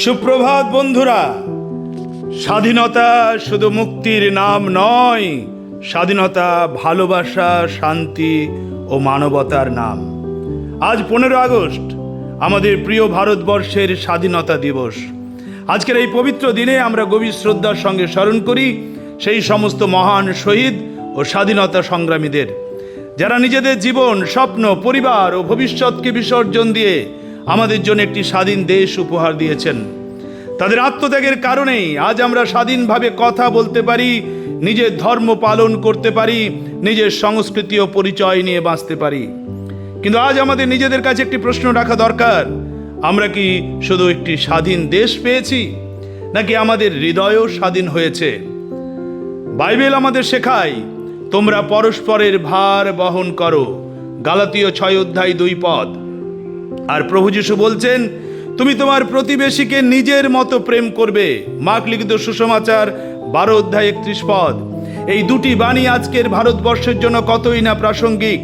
সুপ্রভাত বন্ধুরা। স্বাধীনতা শুধু মুক্তির নাম নয়, স্বাধীনতা ভালোবাসা, শান্তি ও মানবতার নাম। আজ 15 আগস্ট আমাদের প্রিয় ভারতবর্ষের স্বাধীনতা দিবস। আজকের এই পবিত্র দিনে আমরা গভীর শ্রদ্ধার সঙ্গে স্মরণ করি সেই সমস্ত মহান শহীদ ও স্বাধীনতা সংগ্রামীদের, যারা নিজেদের জীবন, স্বপ্ন, পরিবার ও ভবিষ্যৎকে বিসর্জন দিয়ে আমাদের জন্য একটি স্বাধীন দেশ উপহার দিয়েছেন। তাদের আত্মত্যাগের কারণেই আজ আমরা স্বাধীনভাবে কথা বলতে পারি, নিজের ধর্ম পালন করতে পারি, নিজের সংস্কৃতি ও পরিচয় নিয়ে বাঁচতে পারি। কিন্তু আজ আমাদের নিজেদের কাছে একটি প্রশ্ন রাখা দরকার, আমরা কি শুধু একটি স্বাধীন দেশ পেয়েছি, নাকি আমাদের হৃদয়ও স্বাধীন হয়েছে? বাইবেল আমাদের শেখায়, তোমরা পরস্পরের ভার বহন করো, গালাতীয় 6:2 পদ। আর প্রভু যিশু বলছেন, তুমি তোমার প্রতিবেশীকে নিজের মতো প্রেম করবে, মার্ক লিখিত সুসমাচার 12:31 পদ। এই দুটি বাণী আজকের ভারতবর্ষের জন্য কতই না প্রাসঙ্গিক।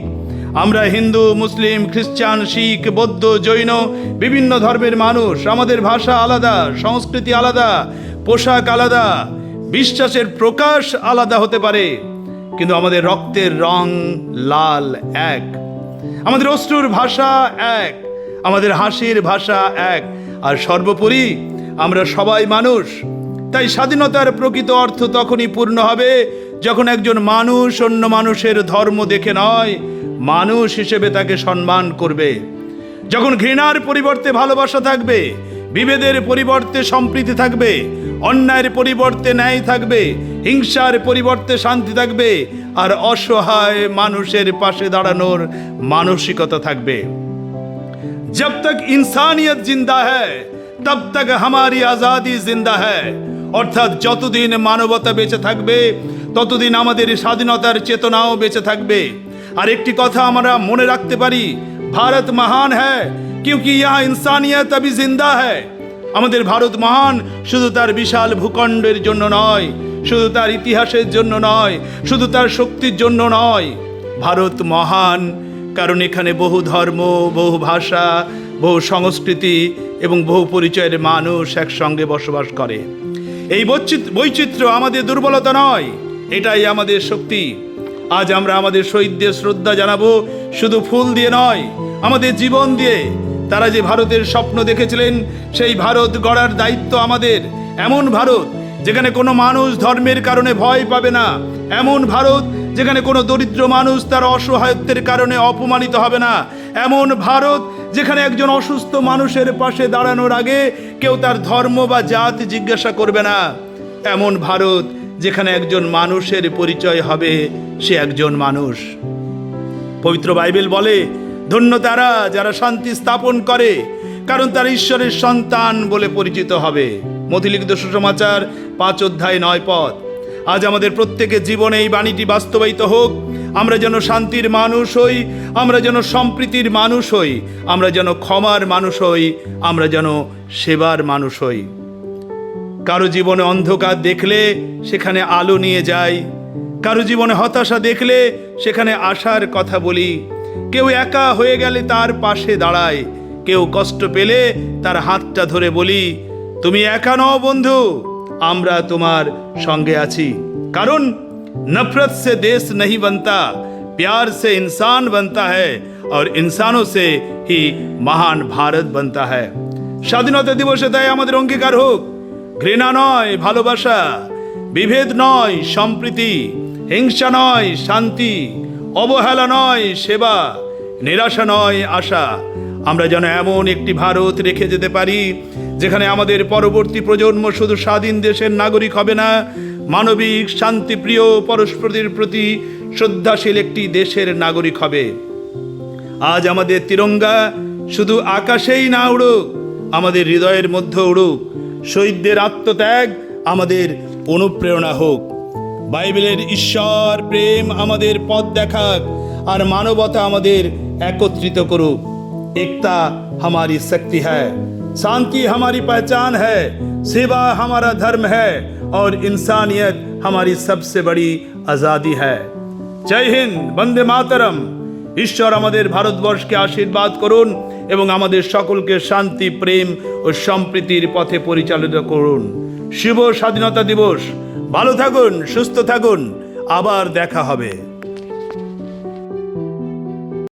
আমরা হিন্দু, মুসলিম, খ্রিস্টান, শিখ, বৌদ্ধ, জৈন, বিভিন্ন ধর্মের মানুষ। আমাদের ভাষা আলাদা, সংস্কৃতি আলাদা, পোশাক আলাদা, বিশ্বাসের প্রকাশ আলাদা হতে পারে, কিন্তু আমাদের রক্তের রং লাল এক, আমাদের অশ্রুর ভাষা এক, আমাদের হাসির ভাষা এক, আর সর্বোপরি আমরা সবাই মানুষ। তাই স্বাধীনতার প্রকৃত অর্থ তখনই পূর্ণ হবে যখন একজন মানুষ অন্য মানুষের ধর্ম দেখে নয়, মানুষ হিসেবে তাকে সম্মান করবে। যখন ঘৃণার পরিবর্তে ভালোবাসা থাকবে, বিভেদের পরিবর্তে সম্প্রীতি থাকবে, অন্যায়ের পরিবর্তে ন্যায় থাকবে, হিংসার পরিবর্তে শান্তি থাকবে, আর অসহায় মানুষের পাশে দাঁড়ানোর মানসিকতা থাকবে। जब तक इंसानियत जिंदा है तब तक हमारी आजादी जिंदा है। অর্থাৎ যতদিন মানবতা বেঁচে থাকবে ততদিন আমাদের স্বাধীনতার চেতনাও বেঁচে থাকবে। আর একটি কথা আমরা মনে রাখতে পারি, ভারত মহান হ্যায় क्योंकि यहाँ इंसानियत अभी जिंदा है। আমাদের ভারত মহান শুধু তার বিশাল ভূখণ্ডের জন্য নয়, শুধু তার ইতিহাসের জন্য নয়, শুধু তার শক্তির জন্য নয়। ভারত মহান কারণ এখানে বহু ধর্ম, বহু ভাষা, বহু সংস্কৃতি এবং বহু পরিচয়ের মানুষ একসঙ্গে বসবাস করে। এই বৈচিত্র্য আমাদের দুর্বলতা নয়, এটাই আমাদের শক্তি। আজ আমরা আমাদের শহীদদের শ্রদ্ধা জানাবো শুধু ফুল দিয়ে নয়, আমাদের জীবন দিয়ে। তারা যে ভারতের স্বপ্ন দেখেছিলেন, সেই ভারত গড়ার দায়িত্ব আমাদের। এমন ভারত যেখানে কোনো মানুষ ধর্মের কারণে ভয় পাবে না, এমন ভারত যেখানে কোনো দরিদ্র মানুষ তার অসহায়ত্বের কারণে অপমানিত হবে না, এমন ভারত যেখানে একজন অসুস্থ মানুষের পাশে দাঁড়ানোর আগে কেউ তার ধর্ম বা জাতি জিজ্ঞাসা করবে না, এমন ভারত যেখানে একজন মানুষের পরিচয় হবে সে একজন মানুষ। পবিত্র বাইবেল বলে, ধন্য তারা যারা শান্তি স্থাপন করে, কারণ তারা ঈশ্বরের সন্তান বলে পরিচিত হবে। মথি লিখিত সুসমাচার 5:9 পদ। আজ আমাদের প্রত্যেকের জীবনে এই বাণীটি বাস্তবায়িত হোক। আমরা যেন শান্তির মানুষ হই, আমরা যেন সম্প্রীতির মানুষ হই, আমরা যেন ক্ষমার মানুষ হই, আমরা যেন সেবার মানুষ হই। কারো জীবনে অন্ধকার দেখলে সেখানে আলো নিয়ে যাই, কারো জীবনে হতাশা দেখলে সেখানে আশার কথা বলি, কেউ একা হয়ে গেলে তার পাশে দাঁড়ায়, কেউ কষ্ট পেলে তার হাতটা ধরে বলি, তুমি একা নও বন্ধু, আমরা তোমার সঙ্গে আছি। কারণ नफरत से देश नहीं बनता, प्यार से इंसान बनता है और इंसानों से ही महान भारत बनता है। স্বাধীনতা দিবসে তাই আমাদের অঙ্গীকার হোক, ঘৃণা নয় ভালোবাসা, বিভেদ নয় সম্প্রীতি, হিংসা নয় শান্তি, অবহেলা নয় সেবা, নিরাশা নয় আশা। আমরা যেন এমন একটি ভারত রেখে যেতে পারি যেখানে আমাদের পরবর্তী প্রজন্ম শুধু স্বাধীন দেশের নাগরিক হবে না, মানবিক, শান্তিপ্রিয়, পরস্পরের প্রতি শ্রদ্ধাশীল একটি দেশের নাগরিক হবে। আজ আমাদের তিরঙ্গা শুধু আকাশেই না উড়ুক, আমাদের হৃদয়ের মধ্যে উড়ুক। শহীদদের আত্মত্যাগ আমাদের অনুপ্রেরণা হোক। বাইবেলের ঈশ্বর প্রেম আমাদের পথ দেখাক, আর মানবতা আমাদের একত্রিত করুক। एकता हमारी शक्ति है, शांति हमारी पहचान है, सेवा हमारा धर्म है और इंसानियत हमारी सबसे बड़ी आज़ादी है। जय हिंद, वंदे मातरम। ঈশ্বর আমাদের ভারতবর্ষকে আশীর্বাদ করুন এবং আমাদের সকলকে শান্তি, প্রেম ও সম্প্রীতির পথে পরিচালিত করুন। শুভ স্বাধীনতা দিবস। ভালো থাকুন, সুস্থ থাকুন, আবার দেখা হবে।